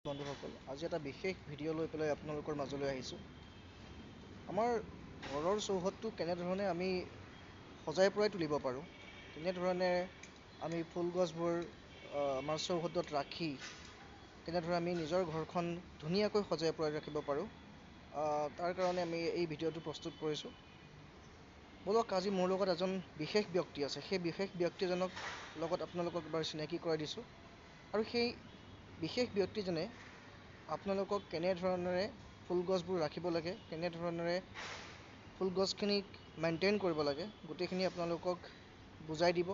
বন্ধুসকল, আজি এটা বিশেষ ভিডিঅ' লৈ পেলাই আপোনালোকৰ মাজলৈ আহিছোঁ। আমাৰ ঘৰৰ চৌহদটো কেনেধৰণে আমি সজাই পৰাই তুলিব পাৰোঁ, কেনেধৰণে আমি ফুল গছবোৰ আমাৰ চৌহদত ৰাখি কেনেধৰণে আমি নিজৰ ঘৰখন ধুনীয়াকৈ সজাই পৰাই ৰাখিব পাৰোঁ, তাৰ কাৰণে আমি এই ভিডিঅ'টো প্ৰস্তুত কৰিছোঁ। ব'লক, আজি মোৰ লগত এজন বিশেষ ব্যক্তি আছে। সেই বিশেষ ব্যক্তিজনক লগত আপোনালোকক এবাৰ চিনাকি কৰাই দিছোঁ। আৰু সেই বিশেষ ব্যক্তিজনে আপোনালোকক কেনেধৰণেৰে ফুলগছবোৰ ৰাখিব লাগে, কেনেধৰণেৰে ফুলগছখিনিক মেইনটেইন কৰিব লাগে, গোটেইখিনি আপোনালোকক বুজাই দিব।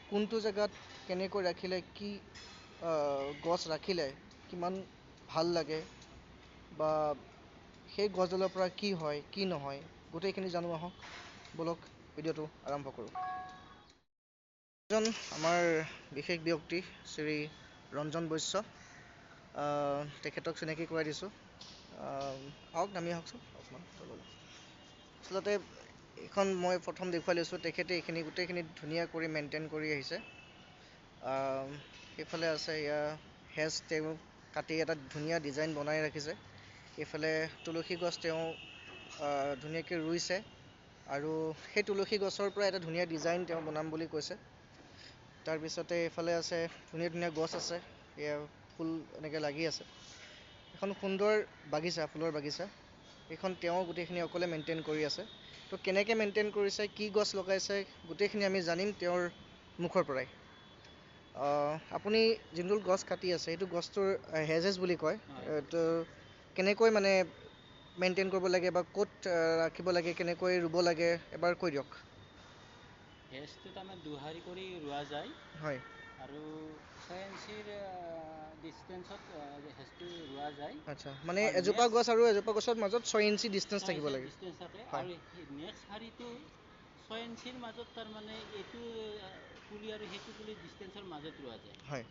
কোনটো জেগাত কেনেকৈ ৰাখিলে কি গছ ৰাখিলে কিমান ভাল লাগে, বা সেই গছডালৰ পৰা কি হয় কি নহয়, গোটেইখিনি জানো আহক। ব'লক ভিডিঅ'টো আৰম্ভ কৰোঁ। এজন আমাৰ বিশেষ ব্যক্তি শ্ৰী ৰঞ্জন বৈশ্য, তেখেতক চিনাকি কৰাই দিছোঁ। আহক, নামি আহকচোন অকণমান তললৈ। আচলতে এইখন মই প্ৰথম দেখুৱাই লৈছোঁ, তেখেতে এইখিনি গোটেইখিনি ধুনীয়া কৰি মেইনটেইন কৰি আহিছে। সেইফালে আছে এয়া হেজ, তেওঁ কাটি এটা ধুনীয়া ডিজাইন বনাই ৰাখিছে। এইফালে তুলসী গছ তেওঁ ধুনীয়াকৈ ৰুইছে, আৰু সেই তুলসী গছৰ পৰা এটা ধুনীয়া ডিজাইন তেওঁ বনাম বুলি কৈছে। তাৰপিছতে এইফালে আছে ধুনীয়া ধুনীয়া গছ আছে, এয়া ফুল এনেকৈ লাগি আছে। এখন সুন্দৰ বাগিচা, ফুলৰ বাগিচা। এইখন তেওঁ গোটেইখিনি অকলে মেইনটেইন কৰি আছে। তো কেনেকৈ মেইনটেইন কৰিছে, কি গছ লগাইছে, গোটেইখিনি আমি জানিম তেওঁৰ মুখৰ পৰাই। আপুনি যোনটো গছ কাটি আছে সেইটো গছটোৰ হেজেছ বুলি কয়। তো কেনেকৈ মানে মেইনটেইন কৰিব লাগে, বা ক'ত ৰাখিব লাগে, কেনেকৈ ৰুব লাগে, এবাৰ কৈ দিয়ক। হেজটো তাৰমানে দুহাৰি কৰি ৰোৱা যায়। হয়। আৰু 6 ইঞ্চিৰ ডিষ্টেঞ্চত হেজটো ৰোৱা যায়। আচ্ছা, মানে এজোপা গছ আৰু এজোপা গছৰ মাজত 6 ইঞ্চি ডিষ্টেঞ্চ থাকিব লাগে। ডিষ্টেঞ্চ থাকে। হয়। আৰু নেক্সট শাৰীটো 6 ইঞ্চিৰ মাজত তাৰমানে এইটো পুলি আৰু সেইটো পুলি ডিষ্টেঞ্চৰ মাজত ৰোৱা যায়। হয়।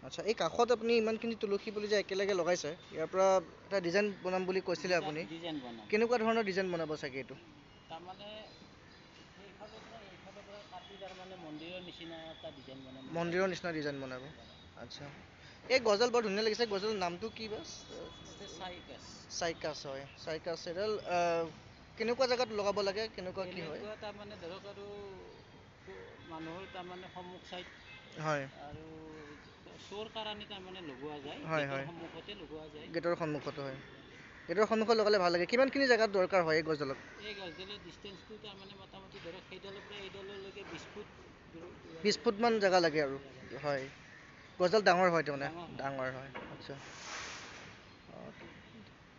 আচ্ছা, এই কাষত আপুনি ইমানখিনি তুলসী পুলি যে একেলগে লগাইছে, ইয়াৰ পৰা এটা ডিজাইন বনাম বুলি কৈছিলে আপুনি। ডিজাইন বনাম। কেনেকুৱা ধৰণৰ ডিজাইন বনাব চাগে এইটো? তাৰমানে সেইফালৰ পৰা এইফালৰ পৰা কাটি তাৰমানে মন্দিৰৰ নিচিনা এটা ডিজাইন বনাম। মন্দিৰৰ নিচিনা ডিজাইন বনাব। আচ্ছা, এই গছডাল বৰ ধুনীয়া লাগিছে। গছডালৰ নামটো কি বা? চাইকাছ। চাইকাছ, হয়। চাইকাছ এডাল কেনেকুৱা জেগাত লগাব লাগে, কেনেকুৱা কি হয়? এনেকুৱা তাৰমানে ধৰক আৰু মানুহৰ তাৰমানে সন্মুখ চাইড, হয়। আৰু চোৰ কাৰণে তাৰমানে লগোৱা যায়। হয়, গেটৰ হয়। সন্মুখতে লগোৱা যায়। গেটৰ সন্মুখতো হয়। গেটৰ সন্মুখত লগালে ভাল লাগে। কিমানখিনি জেগাত দৰকাৰ হয় এই গছডালত? এই গছডালৰ ডিষ্টেঞ্চটো তাৰমানে মোটামুটি ধৰক সেইডালৰ পৰা এইডাললৈকে 20 ফুট। 20 ফুটমান জেগা লাগে আৰু। হয়। গছডাল ডাঙৰ হয় তাৰমানে? ডাঙৰ হয়। আচ্ছা।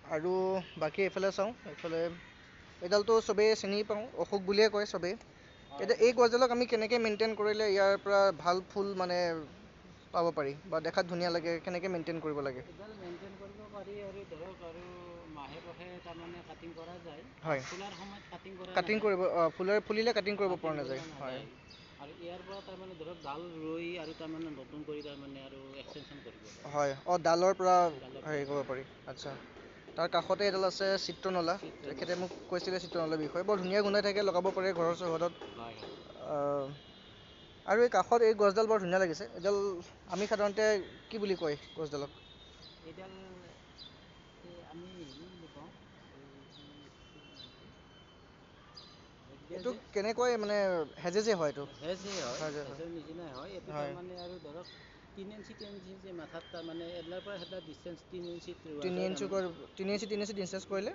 আৰু বাকী এইফালে চাওঁ, এইফালে এইডালটো চবেই চিনি পাওঁ, অশোক বুলিয়ে কয় চবেই। এতিয়া এই গছডালক আমি কেনেকৈ মেইনটেইন কৰিলে ইয়াৰ পৰা ভাল ফুল মানে পাব পাৰি, বা দেখাত ধুনীয়া লাগে, কেনেকৈ মেইনটেইন কৰিব লাগে? এডাল মেইনটেইন কৰিব পাৰি, আৰু ধৰক আৰু মাহে মাহে তাৰমানে কাটিং কৰা যায়। হয়। ফুলাৰ সময়ত কাটিং কৰা কাটিং নাযায়। কৰিব, ফুলিলে কাটিং কৰিব পৰা নাযায়। হয়। আৰু ইয়াৰ পৰা তাৰমানে ধৰক ডাল ৰুই আৰু তাৰমানে নতুন কৰি তাৰমানে আৰু এক্সটেনশ্যন কৰিব পাৰি। হয়। ডালৰ পৰা ডালৰ পৰা হেৰি কৰিব পাৰি। আচ্ছা, তাৰ কাষতে এডাল আছে চিত্ৰনলা। তেখেতে মোক কৈছিলে চিত্ৰনলাৰ বিষয়ে, বৰ ধুনীয়া গোন্ধাই থাকে, লগাব পাৰে ঘৰৰ চৌহদত। হয়, হয়। আৰু এই কাষত এই গছডাল বৰ ধুনীয়া লাগিছে। এডাল আমি সাধাৰণতে কি বুলি কয় গছডালক? এইডাল আমি হেৰি বুলি কওঁ, এইটো কেনেকৈ মানে হেজেছে হয় এইটো? হেজেই হয়, হেজৰ নিচিনাই হয়। এইটো তাৰমানে আৰু ধৰক 3 ইঞ্চি যে মাথাত তাৰমানে এডালৰ পৰা সেইডাল ডিষ্টেঞ্চ 3 ইঞ্চিত ৰোৱা 3 যায় ইঞ্চি তাৰমানে। 3 ইঞ্চি ডিষ্টেঞ্চ কৰিলে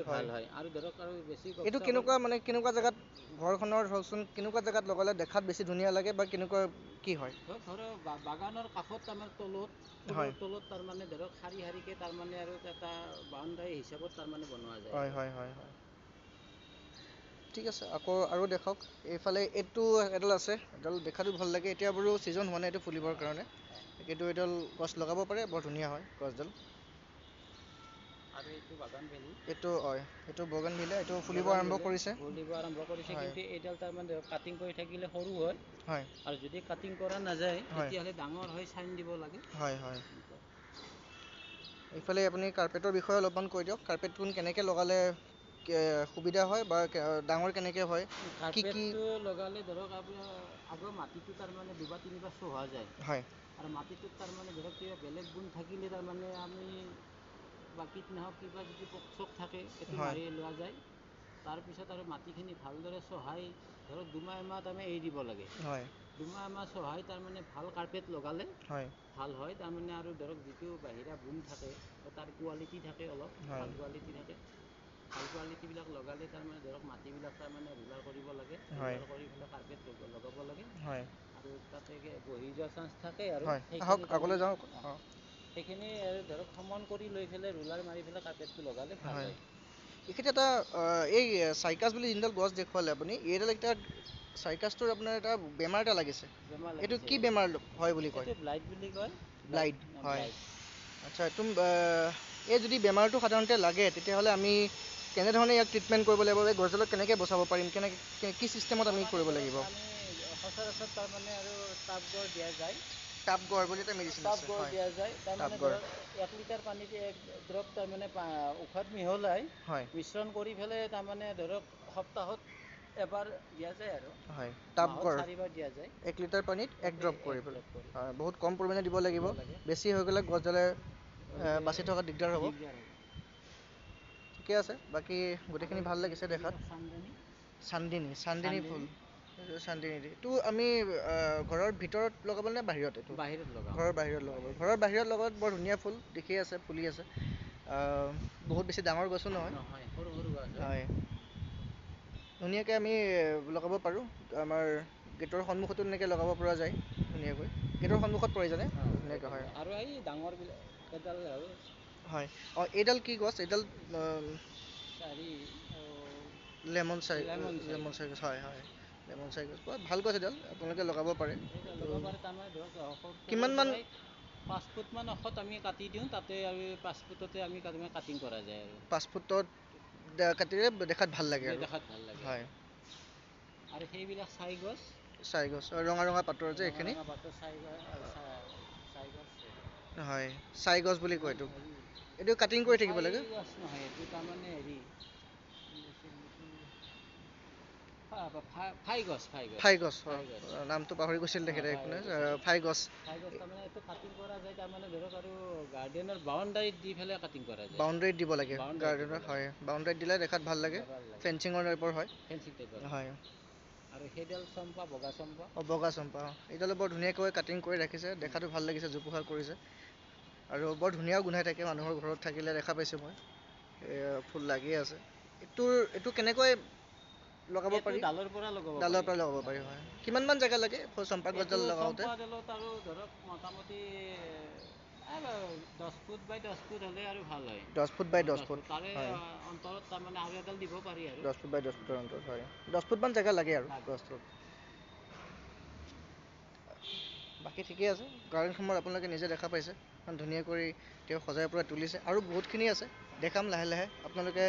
ভাল হয়। আৰু ধৰক আৰু বেছি এইটো গভীৰ হ'ল। কেনেকুৱা মানে কেনেকুৱা জেগাত ঘৰখনৰ ধৰকচোন, কেনেকুৱা জেগাত লগালে দেখাত বেছি ধুনীয়া লাগে, বা কেনেকুৱা কি হয়? ধৰক বাগানৰ কাষত তাৰমানে তলত, হয়। ফুলৰ তলত তাৰমানে ধৰক শাৰী শাৰীকৈ তাৰমানে আৰু এটা বাউণ্ডাৰী হিচাপত তাৰমানে বনোৱা যায় হয়, আৰু। হয়, হয়, হয়। ঠিক আছে, আকৌ আৰু দেখাওক। এইফালে এইটো এডাল আছে, এডাল দেখাতো ভাল লাগে। এতিয়া বাৰু ছিজন হোৱা নাই এইটো ফুলিবৰ কাৰণে। কিন্তু এডাল গছ লগাব পাৰে, বৰ ধুনীয়া হয় গছডাল। আৰু এইটো বাগান ভেলি। এইটো হয়, এইটো বগেনভিলিয়া, এইটো ফুলিব আৰম্ভ কৰিছে। ফুলিব আৰম্ভ কৰিছে, হয়। কিন্তু এইডাল তাৰমানে কাটিং কৰি থাকিলে সৰু হয়। হয়। আৰু যদি কাটিং কৰা নাযায়, হয়। তেতিয়াহ'লে ডাঙৰ হৈ চাইন দিব লাগে। হয়, হয়। এইফালে আপুনি কাৰ্পেটৰ বিষয়ে অলপমান কৈ দিয়ক। কাৰ্পেটখন কেনেকৈ লগালে সুবিধা হয়, বা ডাঙৰ কেনেকৈ হয়? কি কাৰ্পেটটো লগালে ধৰক আপোনাৰ আগৰ মাটিটো তাৰমানে 2 বা 3 বাৰ চহোৱা যায়। হয়। আৰু মাটিটোত তাৰমানে ধৰক কিবা বেলেগ গুণ থাকিলে তাৰমানে আমি বা কীটনাশক কিবা যদি পোক চোক থাকে এইটো হয় মাৰি লোৱা যায়। তাৰপিছত আৰু মাটিখিনি ভালদৰে চহাই ধৰক 2 মাহ এমাহ আমি এৰি দিব লাগে। হয় 2 মাহ এমাহ চহাই তাৰমানে ভাল কাৰ্পেট লগালে হয় ভাল হয়। তাৰমানে আৰু ধৰক যিটো বাহিৰা গুণ থাকে তাৰ কোৱালিটি থাকে, অলপ হয় ভাল কোৱালিটি থাকে। ভাল কোৱালিটিবিলাক লগালে তাৰমানে ধৰক মাটিবিলাক তাৰমানে ৰোলাৰ কৰিব লাগে, হয় ৰোলাৰ কৰি পেলাই কাৰ্পেট লগাব লাগে। হয় আৰু তাতে বহি যোৱা চান্স থাকে আৰু হয় আহক সেইখিনি আগলৈ তাৰমানে যাওঁ অঁ সেইখিনি আৰু ধৰক সমান কৰি লৈ পেলাই ৰোলাৰ মাৰি পেলাই কাৰ্পেটটো লগালে ভাল হয়। এইখিনি এটা এই চাইকাছ বুলি যোনডাল গছ দেখুৱালে আপুনি, এইডাল এটা চাইকাছটোৰ আপোনাৰ এটা বেমাৰ এটা লাগিছে। বেমাৰ এইটো লাগিছে কি বেমাৰ হয় বুলি কয়? এইটো ব্লাইট বুলি কয়। ব্লাইট হয়। ব্লাইট আচ্ছা, এই যদি বেমাৰটো সাধাৰণতে লাগে তেতিয়াহ'লে আমি কেনেধৰণে ইয়াক ট্ৰিটমেণ্ট কৰিব লাগিব? এই গছডালক কেনেকৈ বচাব পাৰিম? কি ছিষ্টেমত আমি তাৰমানে কৰিব ধৰক লাগিব? আমি সচৰাচৰ তাৰমানে আৰু টাবগড় দিয়া যায়। টাবগড় বুলি এটা মেডিচিন আছে, টাবগড় হয়। দিয়া যায়। তাৰমানে টাবগড়, ধৰক 1 লিটাৰ পানীত 1 ড্ৰপ তাৰমানে ঔষধ মিহলাই হয় মিশ্ৰণ কৰি পেলাই তাৰমানে ধৰক সপ্তাহত এবাৰ দিয়া যায় আৰু হয়। মাহত টাবগড় 4 বাৰ দিয়া যায়। 1 লিটাৰ পানীত 1 ড্ৰপ কৰি পেলাই, কৰি হয়। বহুত কম পৰিমাণে দিব লাগিব। লাগে বেছি হৈ গ'লে গছডালে বাচি থকা দিগদাৰ হ'ব। দিগদাৰ হ'ব। ঠিকে আছে, বাকী আৰু গোটেইখিনি ভাল লাগিছে দেখাত। এইবিলাক চানদনি চানদিনী ফুল, এইটো আমি ঘৰৰ ভিতৰত লগাব নে বাহিৰত? এইটো বাহিৰত লগাওঁ। ঘৰৰ বাহিৰত লগাব। ঘৰৰ বাহিৰত লগাত বৰ ধুনীয়া ফুল দেখি আছে, ফুলি আছে। বহুত বেছি ডাঙৰ গছো নহয়। সৰু সৰু গছ হয়, ধুনীয়াকৈ আমি লগাব পাৰোঁ। আমাৰ গেটৰ সন্মুখতো এনেকৈ লগাব পৰা যায় ধুনীয়াকৈ। গেটৰ সন্মুখত পৰে যেনে ধুনীয়াকৈ, হয়। আৰু এই ডাঙৰবিলাক এডাল আৰু হয়। অঁ, এইডাল কি গছ? এইডাল চাৰি লেমন লেমন চাইগছ, হয় হয়। লেমন চাইগছ ভাল গছ এডাল, আপোনালোকে লগাব পাৰে। এইডাল এইটো লগাব পাৰে। তাৰমানে ধৰক তলৰ কিমানমান পৰাই 5 ফুটমান ওখত আমি কাটি দিওঁ, তাতে আৰু 5 ফুটতে আমি কাটিং কৰা যায় আৰু 5 ফুটত কাটিলে দেখাত ভাল লাগে আৰু, দেখাত ভাল লাগে হয়। আৰু সেইবিলাক চাই গছ, ৰঙা ৰঙা পাতৰ যে ৰঙা এইখিনি, ৰঙা পাতৰ চাই গছ। হয়। চাই গছ বুলি কয় ইমান এইটো। হেৰি এইটো কাটিং কৰি থাকিব চাই লাগে। গছ নহয়, এইটো তাৰমানে হেৰি ফাই গছ। ফাই গছ, নামটো পাহৰি গৈছিল তেখেতে। ফাই গছ। ফাই গছ তাৰমানে এইটো কাটিং কৰা যায়। তাৰমানে ধৰক আৰু গাৰ্ডেনৰ বাউণ্ডাৰীত দি পেলাই কাটিং কৰা যায়। বাউণ্ডেৰীত দিব লাগে বাউণ্ডাৰীত দিব গাৰ্ডেনৰ, লাগে। হয়। বাউণ্ডেৰীত দিলে দেখাত ভাল লাগে। ফেঞ্চিঙৰ টাইপৰ হয়, ফেঞ্চিং টাইপৰ হয়। আৰু সেইডাল চম্পা, বগা চম্পা। বগা চম্পা, এইডালো বৰ ধুনীয়াকৈ কাটিং কৰি ৰাখিছে, দেখাটো ভাল লাগিছে, জোপোহা কৰিছে। আৰু বৰ ধুনীয়াও গোন্ধাই থাকে, মানুহৰ ঘৰত থাকিলে দেখা পাইছোঁ মই। ফুল লাগিয়ে আছে। এইটো কেনেকৈ লগাব এইটো পাৰি? ডালৰ পৰা লগাব ডালৰ পাৰি। পৰা লগাব পাৰি, হয়। কিমানমান জেগা লাগে চম্পা এইটো গছডাল লগাওঁতে? চম্পাডালত আৰু ধৰক মোটামুটি 10 ফুট বাই 10 ফুট হ'লে আৰু ভাল হয়। 10 ফুট বাই 10 10 ফুট, ফুট তাৰে হয়। অন্তৰত তাৰমানে আৰু এডাল দিব পাৰি আৰু 10 ফুট বাই 10 ফুটৰ অন্তৰত, হয়। 10 ফুটমান জেগা লাগে আৰু গছটোত। বাকী ঠিকেই আছে। গাৰ্ডেনসমূহ আপোনালোকে নিজে দেখা পাইছে, ইমান ধুনীয়াকৈ তেওঁ সজাই পৰাই তুলিছে। আৰু বহুতখিনি আছে, দেখাম লাহে লাহে। আপোনালোকে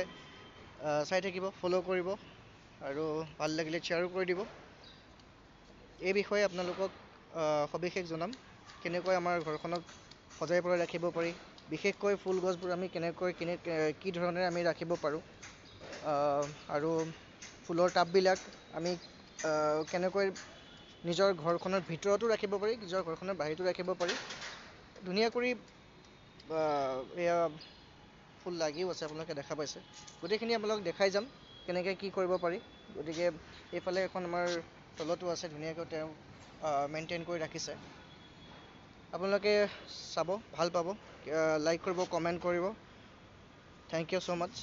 চাই থাকিব, ফ'ল' কৰিব, আৰু ভাল লাগিলে শ্বেয়াৰো কৰি দিব। এই বিষয়ে আপোনালোকক সবিশেষ জনাম, কেনেকৈ আমাৰ ঘৰখনক সজাই পৰাই ৰাখিব পাৰি, বিশেষকৈ ফুল গছবোৰ আমি কি ধৰণে আমি ৰাখিব পাৰোঁ, আৰু ফুলৰ টাববিলাক আমি কেনেকৈ নিজৰ ঘৰখনৰ ভিতৰতো ৰাখিব পাৰি, নিজৰ ঘৰখনৰ বাহিৰতো ৰাখিব পাৰি। ধুনীয়া কৰি এয়া ফুল লাগিও আছে, আপোনালোকে দেখা পাইছে। গোটেইখিনি আপোনালোকক দেখাই যাম কেনেকৈ কি কৰিব পাৰি। গতিকে এইফালে এখন আমাৰ তলতো আছে, ধুনীয়াকৈ তেওঁ মেইনটেইন কৰি ৰাখিছে। আপোনালোকে চাব, ভাল পাব। লাইক কৰিব, কমেণ্ট কৰিব। Thank you so' much.